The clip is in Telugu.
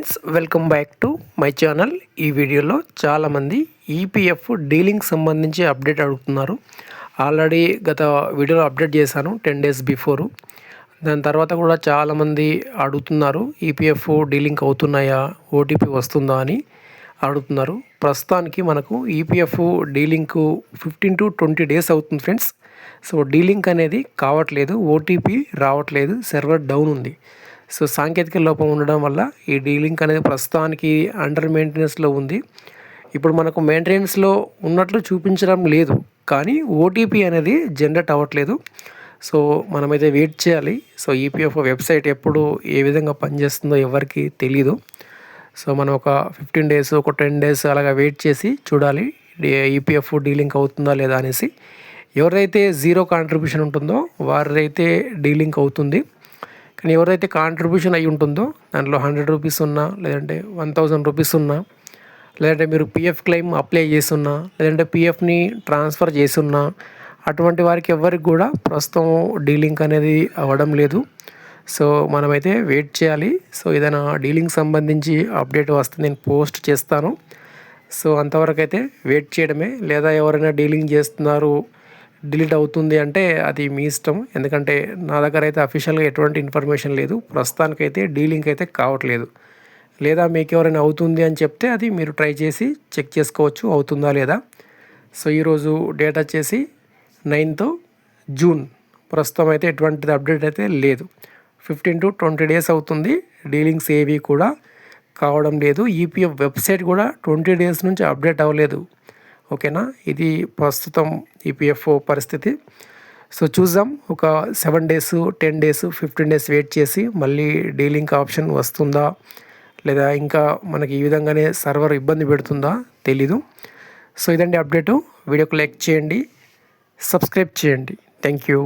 Friends, welcome back to my channel. ఈ వీడియోలో చాలామంది ఈపీఎఫ్ డీలింగ్ సంబంధించి అప్డేట్ అడుగుతున్నారు. ఆల్రెడీ గత వీడియోలో అప్డేట్ చేశాను 10 డేస్ బిఫోరు. దాని తర్వాత కూడా చాలామంది అడుగుతున్నారు ఈపీఎఫ్ డీలింక్ అవుతున్నాయా, ఓటీపీ వస్తుందా అని అడుగుతున్నారు. ప్రస్తుతానికి మనకు ఈపీఎఫ్ డీలింక్ 15 to 20 డేస్ అవుతుంది ఫ్రెండ్స్. సో డీలింక్ అనేది కావట్లేదు, ఓటీపీ రావట్లేదు, సర్వర్ డౌన్ ఉంది. సో సాంకేతిక లోపం ఉండడం వల్ల ఈ డీలింక్ అనేది ప్రస్తుతానికి అండర్ మెయింటెనెన్స్లో ఉంది. ఇప్పుడు మనకు మెయింటెనెన్స్లో ఉన్నట్లు చూపించడం లేదు, కానీ ఓటీపీ అనేది జనరేట్ అవ్వట్లేదు. సో మనమైతే వెయిట్ చేయాలి. సో ఈపీఎఫ్ వెబ్సైట్ ఎప్పుడు ఏ విధంగా పనిచేస్తుందో ఎవరికి తెలీదు. సో మనం ఒక 15 డేస్, ఒక 10 డేస్ అలాగా వెయిట్ చేసి చూడాలి ఈపీఎఫ్ డీలింక్ అవుతుందా లేదా అనేసి. ఎవరైతే జీరో కాంట్రిబ్యూషన్ ఉంటుందో వారైతే డీలింక్ అవుతుంది. కానీ ఎవరైతే కాంట్రిబ్యూషన్ అయి ఉంటుందో దాంట్లో 100 రూపీస్ ఉన్నా, లేదంటే 1000 రూపీస్ ఉన్నా, లేదంటే మీరు పిఎఫ్ క్లెయిమ్ అప్లై చేస్తున్నా, లేదంటే పిఎఫ్ని ట్రాన్స్ఫర్ చేస్తున్నా, అటువంటి వారికి ఎవరికి కూడా ప్రస్తుతం డీలింక్ అనేది అవ్వడం లేదు. సో మనమైతే వెయిట్ చేయాలి. సో ఏదైనా డీలింగ్ సంబంధించి అప్డేట్ వస్తే నేను పోస్ట్ చేస్తాను. సో అంతవరకు అయితే వెయిట్ చేయడమే. లేదా ఎవరైనా డీలింగ్ చేస్తున్నారు, డిలీట్ అవుతుంది అంటే అది మీ ఇష్టం. ఎందుకంటే నా దగ్గర అయితే అఫీషియల్గా ఎటువంటి ఇన్ఫర్మేషన్ లేదు. ప్రస్తుతానికైతే డీలింక్ అయితే కావట్లేదు. లేదా మీకు ఎవరైనా అవుతుంది అని చెప్తే అది మీరు ట్రై చేసి చెక్ చేసుకోవచ్చు అవుతుందా లేదా. సో ఈరోజు డేట్ వచ్చేసి 9th జూన్. ప్రస్తుతం అయితే ఎటువంటిది అప్డేట్ అయితే లేదు. 15 to 20 డేస్ అవుతుంది. డీలింగ్స్ ఏవి కూడా కావడం లేదు. ఈపీఎఫ్ వెబ్సైట్ కూడా 20 డేస్ నుంచి అప్డేట్ అవ్వలేదు. ఓకేనా, ఇది ప్రస్తుతం ఈపీఎఫ్ పరిస్థితి. సో చూద్దాం, ఒక 7 డేస్, 10 డేస్, 15 డేస్ వెయిట్ చేసి మళ్ళీ డీలింక్ ఆప్షన్ వస్తుందా, లేదా ఇంకా మనకి ఈ విధంగానే సర్వర్ ఇబ్బంది పెడుతుందా తెలీదు. సో ఇదండి అప్డేటు. వీడియోకి లైక్ చేయండి, సబ్స్క్రైబ్ చేయండి. Thank you.